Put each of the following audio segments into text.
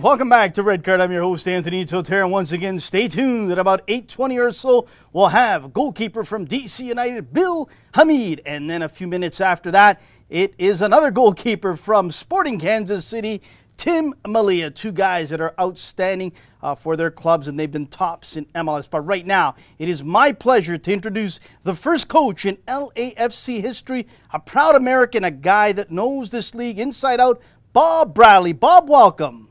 Welcome back to Red Card. I'm your host, Anthony Totera. And once again, stay tuned. At about 8:20 or so, we'll have goalkeeper from DC United, Bill Hamid. And then a few minutes after that, it is another goalkeeper from Sporting Kansas City, Tim Malia. Two guys that are outstanding for their clubs, and they've been tops in MLS. But right now, it is my pleasure to introduce the first coach in LAFC history, a proud American, a guy that knows this league inside out, Bob Bradley. Bob, welcome.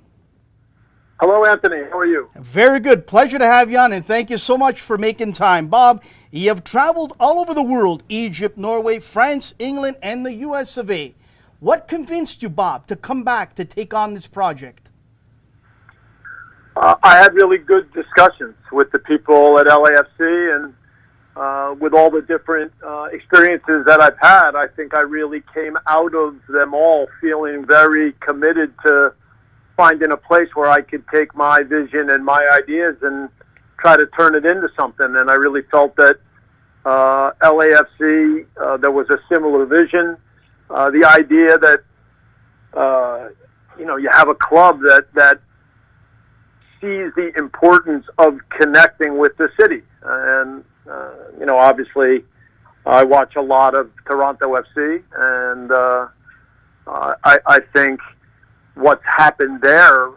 Hello, Anthony. How are you? Very good. Pleasure to have you on, and thank you so much for making time. Bob, you have traveled all over the world, Egypt, Norway, France, England, and the US of A. What convinced you, Bob, to come back to take on this project? I had really good discussions with the people at LAFC, and with all the different experiences that I've had, I think I really came out of them all feeling very committed to finding a place where I could take my vision and my ideas and try to turn it into something. And I really felt that LAFC, there was a similar vision. The idea that, you have a club that sees the importance of connecting with the city. And, obviously I watch a lot of Toronto FC, and I think what's happened there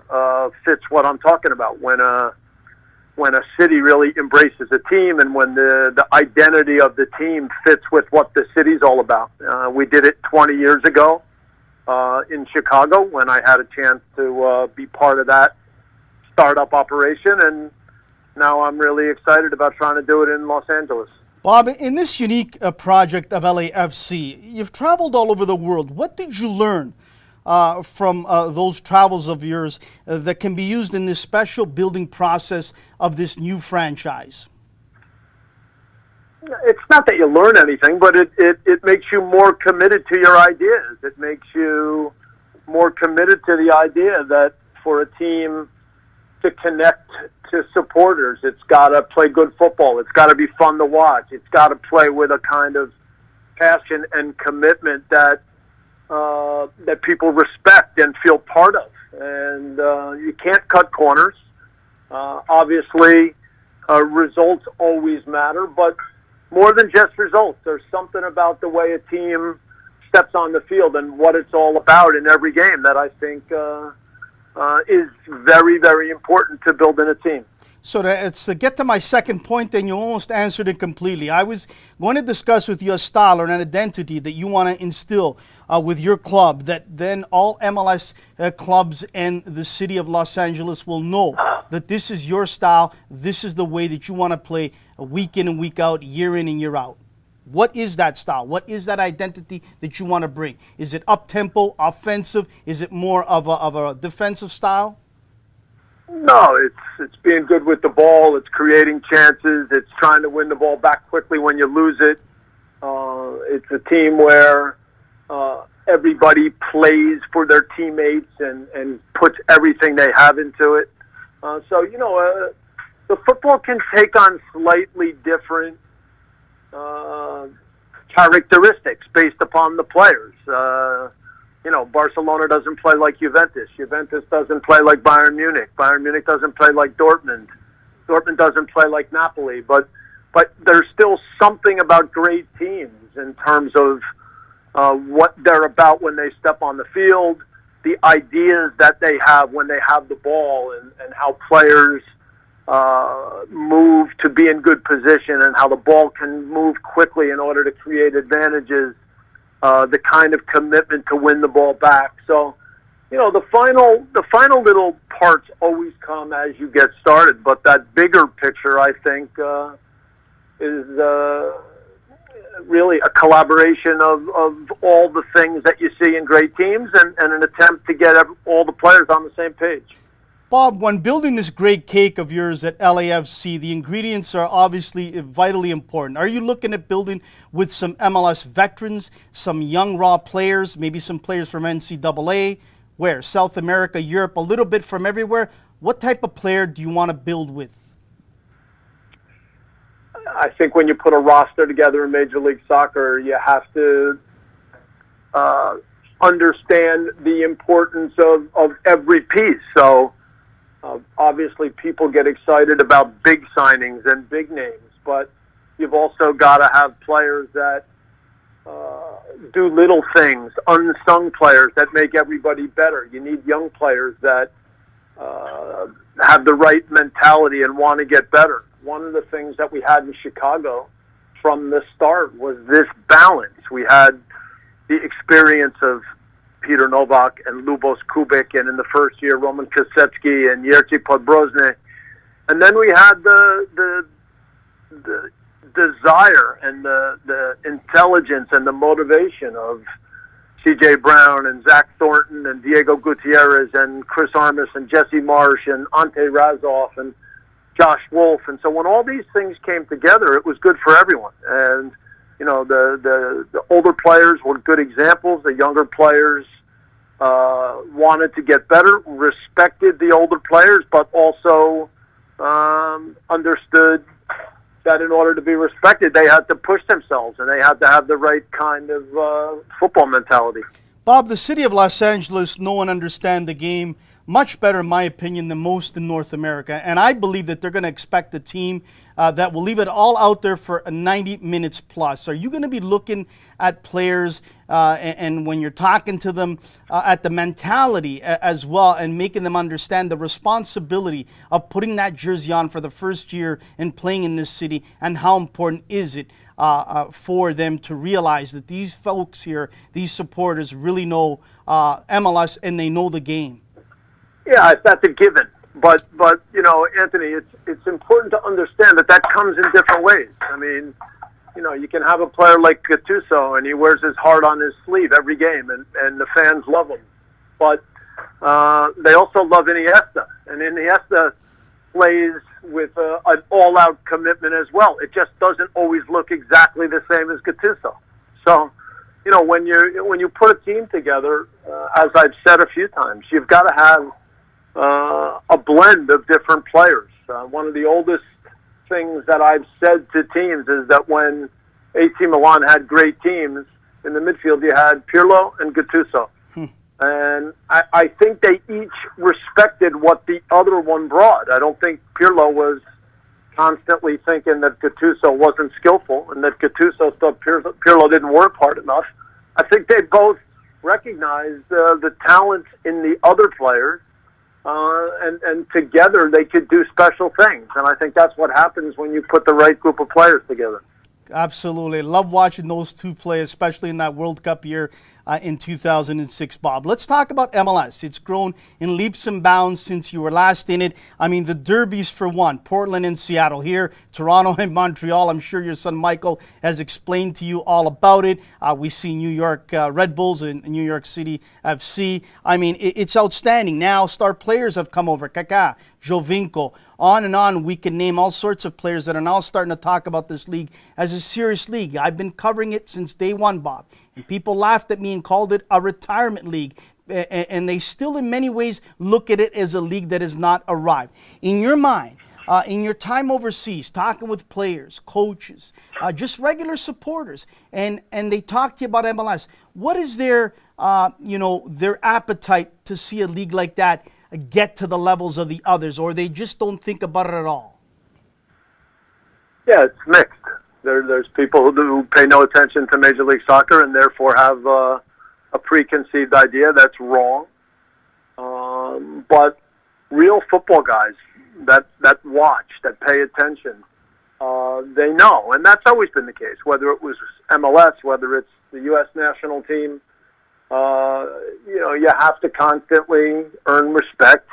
fits what I'm talking about. When a city really embraces a team, and when the identity of the team fits with what the city's all about. We did it 20 years ago in Chicago when I had a chance to be part of that startup operation, and now I'm really excited about trying to do it in Los Angeles. Bob, in this unique project of LAFC, you've traveled all over the world. What did you learn from those travels of yours that can be used in this special building process of this new franchise? It's not that you learn anything, but it makes you more committed to your ideas. It makes you more committed to the idea that for a team to connect to supporters, it's got to play good football. It's got to be fun to watch. It's got to play with a kind of passion and commitment that people respect and feel part of. And you can't cut corners. Obviously, results always matter, but more than just results. There's something about the way a team steps on the field and what it's all about in every game that I think is very, very important to building a team. So to get to my second point, then you almost answered it completely. I was going to discuss with you a style or an identity that you want to instill with your club, that then all MLS clubs and the city of Los Angeles will know that this is your style, this is the way that you want to play week in and week out, year in and year out. What is that style? What is that identity that you want to bring? Is it up-tempo, offensive? Is it more of a defensive style? No, it's being good with the ball. It's creating chances. It's trying to win the ball back quickly when you lose it. It's a team where everybody plays for their teammates and puts everything they have into it. The football can take on slightly different characteristics based upon the players. Barcelona doesn't play like Juventus. Juventus doesn't play like Bayern Munich. Bayern Munich doesn't play like Dortmund. Dortmund doesn't play like Napoli. But there's still something about great teams in terms of what they're about when they step on the field, the ideas that they have when they have the ball, and how players move to be in good position, and how the ball can move quickly in order to create advantages. The kind of commitment to win the ball back. So, the final little parts always come as you get started, but that bigger picture, I think, is really a collaboration of all the things that you see in great teams, and an attempt to get all the players on the same page. Bob, when building this great cake of yours at LAFC, the ingredients are obviously vitally important. Are you looking at building with some MLS veterans, some young raw players, maybe some players from NCAA, where? South America, Europe, a little bit from everywhere? What type of player do you want to build with? I think when you put a roster together in Major League Soccer, you have to understand the importance of every piece. So Obviously, people get excited about big signings and big names, but you've also got to have players that do little things, unsung players that make everybody better. You need young players that have the right mentality and want to get better. One of the things that we had in Chicago from the start was this balance. We had the experience of Peter Novak and Lubos Kubik, and in the first year, Roman Kasetsky and Jerzy Podbrozny. And then we had the desire and the intelligence and the motivation of C.J. Brown and Zach Thornton and Diego Gutierrez and Chris Armas and Jesse Marsh and Ante Razov and Josh Wolf. And so when all these things came together, it was good for everyone. And you know, the older players were good examples. The younger players wanted to get better, respected the older players, but also understood that in order to be respected, they had to push themselves and they had to have the right kind of football mentality. Bob, the city of Los Angeles know and understand the game much better, in my opinion, than most in North America. And I believe that they're going to expect a team that will leave it all out there for 90 minutes plus. Are you going to be looking at players and when you're talking to them at the mentality as well, and making them understand the responsibility of putting that jersey on for the first year and playing in this city, and how important is it for them to realize that these folks here, these supporters, really know MLS and they know the game? Yeah, that's a given. But you know, Anthony, it's important to understand that comes in different ways. I mean, you know, you can have a player like Gattuso, and he wears his heart on his sleeve every game, and the fans love him. But they also love Iniesta, and Iniesta plays with an all-out commitment as well. It just doesn't always look exactly the same as Gattuso. So, you know, when you put a team together, as I've said a few times, you've got to have a blend of different players. One of the oldest things that I've said to teams is that when AC Milan had great teams, in the midfield you had Pirlo and Gattuso. And I think they each respected what the other one brought. I don't think Pirlo was constantly thinking that Gattuso wasn't skillful and that Gattuso thought Pirlo didn't work hard enough. I think they both recognized the talents in the other players, and together they could do special things. And I think that's what happens when you put the right group of players together. Absolutely. Love watching those two play, especially in that World Cup year in 2006, Bob. Let's talk about MLS. It's grown in leaps and bounds since you were last in it. I mean, the derbies for one, Portland and Seattle here, Toronto and Montreal. I'm sure your son Michael has explained to you all about it. We see New York Red Bulls and New York City FC. I mean, it's outstanding. Now star players have come over, Kaká, Jovinko, on and on. We can name all sorts of players that are now starting to talk about this league as a serious league. I've been covering it since day one, Bob, and people laughed at me and called it a retirement league, and they still in many ways look at it as a league that has not arrived. In your mind, in your time overseas, talking with players, coaches, just regular supporters, and they talk to you about MLS, what is their appetite to see a league like that get to the levels of the others, or they just don't think about it at all? Yeah, it's mixed. There's people who pay no attention to Major League Soccer and therefore have a preconceived idea that's wrong. But real football guys that watch, that pay attention, they know. And that's always been the case, whether it was MLS, whether it's the U.S. national team. You have to constantly earn respect.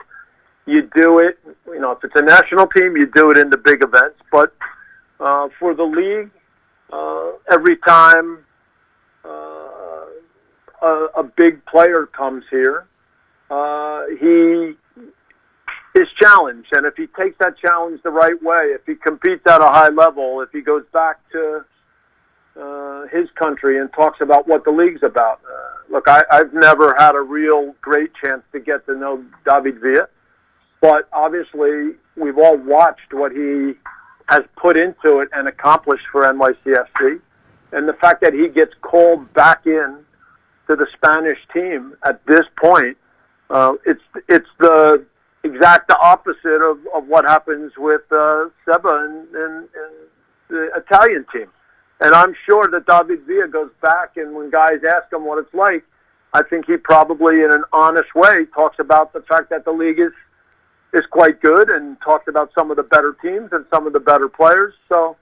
You do it, if it's a national team, you do it in the big events. But for the league, every time a big player comes here, he is challenged. And if he takes that challenge the right way, if he competes at a high level, if he goes back to his country and talks about what the league's about. Look, I've never had a real great chance to get to know David Villa, but obviously we've all watched what he has put into it and accomplished for NYCFC. And the fact that he gets called back in to the Spanish team at this point, it's the exact opposite of what happens with Seba and the Italian team. And I'm sure that David Villa goes back, and when guys ask him what it's like, I think he probably, in an honest way, talks about the fact that the league is quite good, and talks about some of the better teams and some of the better players. So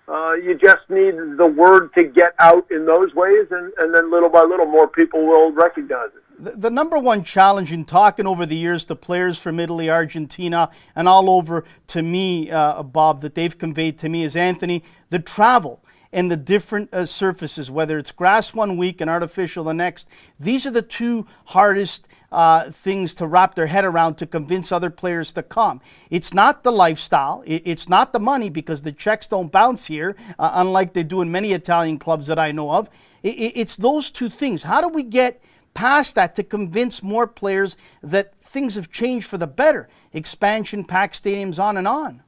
you just need the word to get out in those ways, and then little by little more people will recognize it. The number one challenge in talking over the years to players from Italy, Argentina, and all over to me, Bob, that they've conveyed to me is, Anthony, the travel and the different surfaces, whether it's grass one week and artificial the next. These are the two hardest things to wrap their head around to convince other players to come. It's not the lifestyle. It's not the money, because the checks don't bounce here, unlike they do in many Italian clubs that I know of. It's those two things. How do we get past that to convince more players that things have changed for the better? Expansion, packed stadiums, on and on.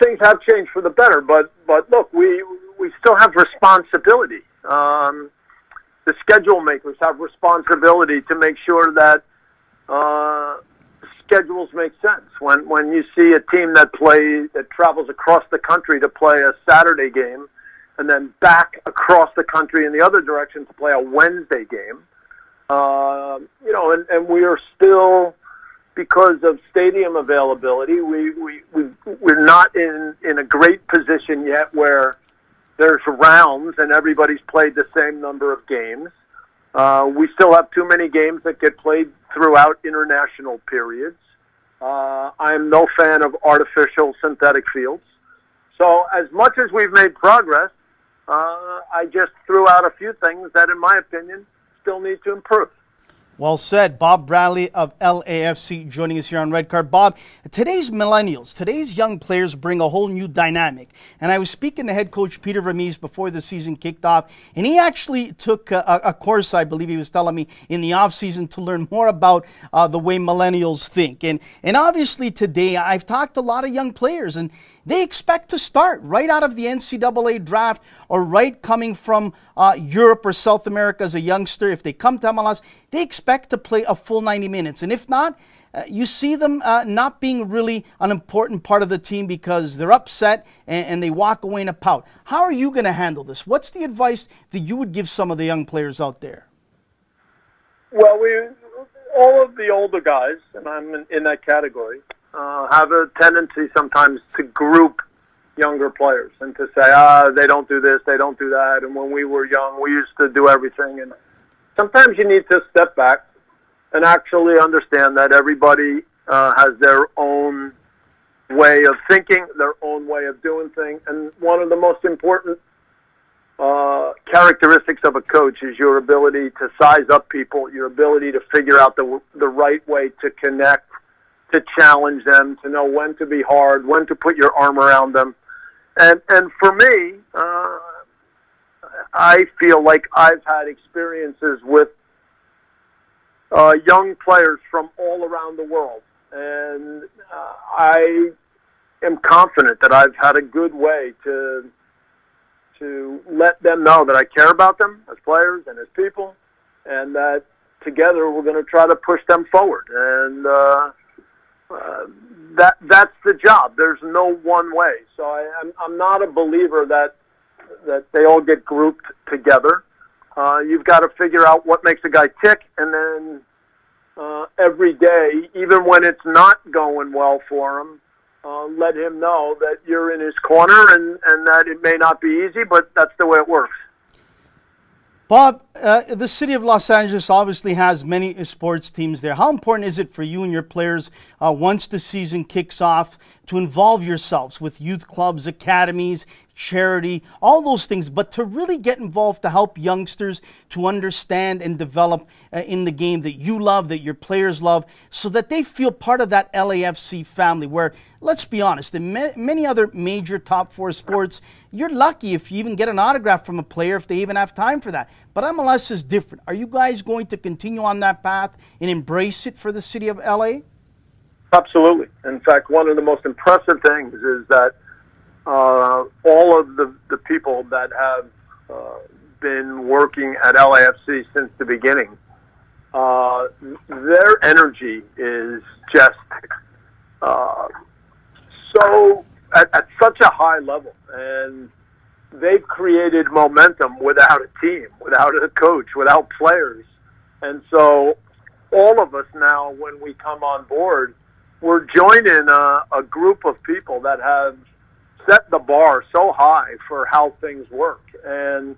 Things have changed for the better, but look, we still have responsibility. The schedule makers have responsibility to make sure that schedules make sense. When you see a team that travels across the country to play a Saturday game, and then back across the country in the other direction to play a Wednesday game, and we are still, because of stadium availability, we're not in a great position yet where there's rounds and everybody's played the same number of games. We still have too many games that get played throughout international periods. I'm no fan of artificial synthetic fields. So as much as we've made progress, I just threw out a few things that, in my opinion, still need to improve. Well said. Bob Bradley of LAFC joining us here on Red Card. Bob, today's millennials, today's young players bring a whole new dynamic. And I was speaking to head coach Peter Vermees before the season kicked off, and he actually took a course, I believe he was telling me, in the offseason to learn more about the way millennials think. And obviously today I've talked to a lot of young players, and they expect to start right out of the NCAA draft, or right coming from Europe or South America as a youngster. If they come to MLS, they expect to play a full 90 minutes. And if not, you see them not being really an important part of the team because they're upset and they walk away in a pout. How are you going to handle this? What's the advice that you would give some of the young players out there? Well, all of the older guys, and I'm in that category, have a tendency sometimes to group younger players and to say, they don't do this, they don't do that, and when we were young, we used to do everything. And sometimes you need to step back and actually understand that everybody has their own way of thinking, their own way of doing things. And one of the most important characteristics of a coach is your ability to size up people, your ability to figure out the right way to connect, to challenge them, to know when to be hard, when to put your arm around them. And for me, I feel like I've had experiences with young players from all around the world. And I am confident that I've had a good way to let them know that I care about them as players and as people, and that together we're going to try to push them forward. And that's the job. There's no one way. So I'm not a believer that they all get grouped together. You've got to figure out what makes a guy tick, and then every day, even when it's not going well for him, let him know that you're in his corner and that it may not be easy, but that's the way it works. Bob, the city of Los Angeles obviously has many sports teams there. How important is it for you and your players, once the season kicks off, to involve yourselves with youth clubs, academies, charity, all those things, but to really get involved to help youngsters to understand and develop in the game that you love, that your players love, so that they feel part of that LAFC family where, let's be honest, in many other major top four sports, you're lucky if you even get an autograph from a player, if they even have time for that. But MLS is different. Are you guys going to continue on that path and embrace it for the city of LA? Absolutely. In fact, one of the most impressive things is that all of the people that have been working at LAFC since the beginning their energy is just so at such a high level, and they've created momentum without a team, without a coach, without players. And so all of us now, when we come on board, we're joining a group of people that have set the bar so high for how things work. And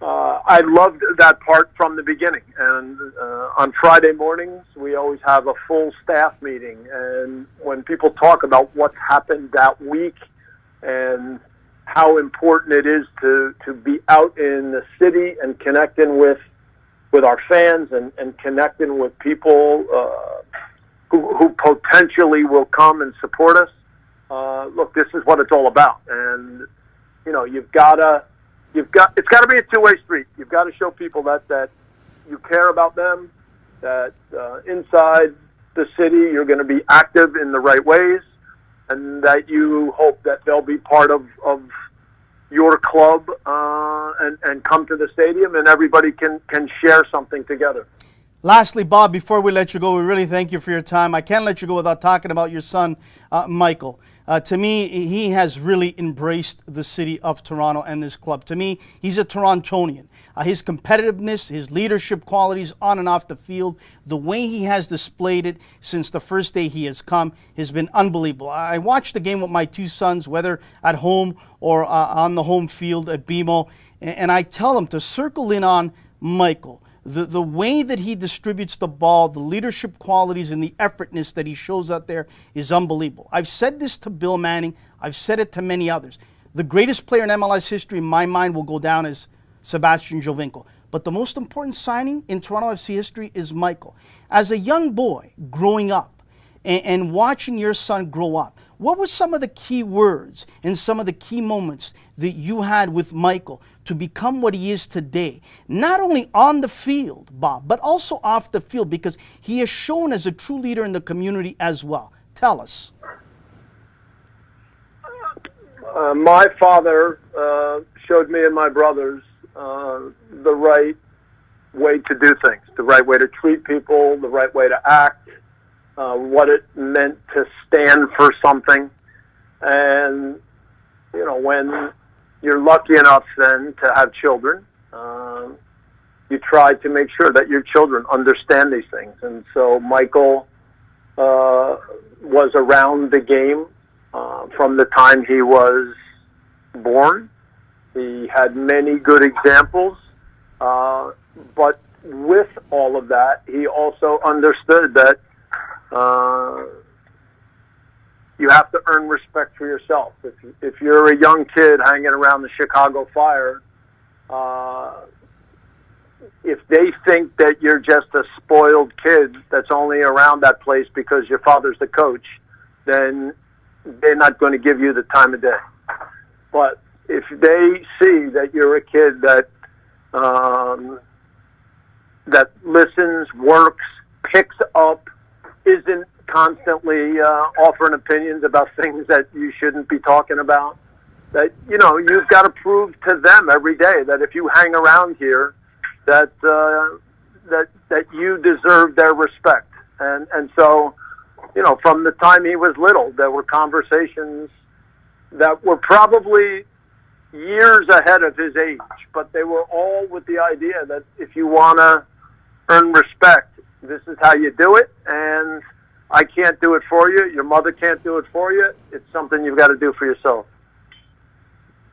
I loved that part from the beginning. And on Friday mornings, we always have a full staff meeting. And when people talk about what's happened that week and how important it is to be out in the city and connecting with our fans and connecting with people who potentially will come and support us. Look, this is what it's all about. And, you know, it's got to be a two-way street. You've got to show people that you care about them, that inside the city you're going to be active in the right ways, and that you hope that they'll be part of your club and come to the stadium, and everybody can share something together. Lastly, Bob, before we let you go, we really thank you for your time. I can't let you go without talking about your son, Michael. To me, he has really embraced the city of Toronto and this club. To me, he's a Torontonian. His competitiveness, his leadership qualities on and off the field, the way he has displayed it since the first day he has come has been unbelievable. I watched the game with my two sons, whether at home or on the home field at BMO, and I tell them to circle in on Michael. The way that he distributes the ball, the leadership qualities and the effortness that he shows out there is unbelievable. I've said this to Bill Manning. I've said it to many others. The greatest player in MLS history, in my mind, will go down as Sebastian Giovinco. But the most important signing in Toronto FC history is Michael. As a young boy growing up and watching your son grow up, what were some of the key words and some of the key moments that you had with Michael to become what he is today? Not only on the field, Bob, but also off the field, because he has shown as a true leader in the community as well. Tell us. My father showed me and my brothers the right way to do things, the right way to treat people, the right way to act, what it meant to stand for something. And, you know, when you're lucky enough then to have children, you try to make sure that your children understand these things. And so Michael was around the game from the time he was born. He had many good examples, but with all of that, he also understood that you have to earn respect for yourself. If you're a young kid hanging around the Chicago Fire, if they think that you're just a spoiled kid that's only around that place because your father's the coach, then they're not going to give you the time of day. But if they see that you're a kid that that listens, works, picks up, isn't constantly offering opinions about things that you shouldn't be talking about, that, you know, you've got to prove to them every day that if you hang around here, that that you deserve their respect. And so, you know, from the time he was little, there were conversations that were probably years ahead of his age, but they were all with the idea that if you want to earn respect, this is how you do it, and I can't do it for you. Your mother can't do it for you. It's something you've got to do for yourself.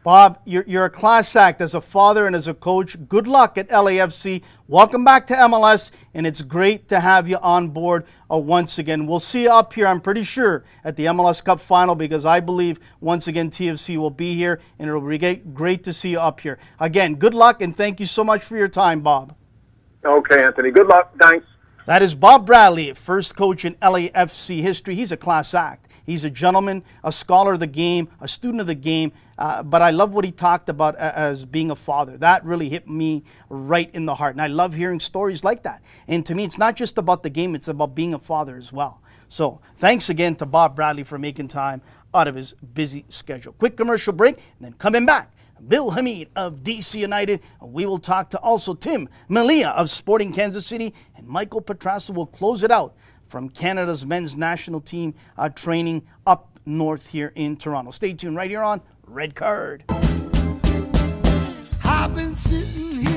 Bob, you're a class act as a father and as a coach. Good luck at LAFC. Welcome back to MLS, and it's great to have you on board once again. We'll see you up here, I'm pretty sure, at the MLS Cup Final, because I believe, once again, TFC will be here, and it'll be great to see you up here. Again, good luck, and thank you so much for your time, Bob. Okay, Anthony. Good luck. Thanks. That is Bob Bradley, first coach in LAFC history. He's a class act. He's a gentleman, a scholar of the game, a student of the game, but I love what he talked about as being a father. That really hit me right in the heart, and I love hearing stories like that. And to me, it's not just about the game, it's about being a father as well. So thanks again to Bob Bradley for making time out of his busy schedule. Quick commercial break, and then coming back, Bill Hamid of DC United. We will talk to also Tim Malia of Sporting Kansas City, and Michael Petrassa will close it out from Canada's men's national team training up north here in Toronto. Stay tuned right here on Red Card. I've been sitting here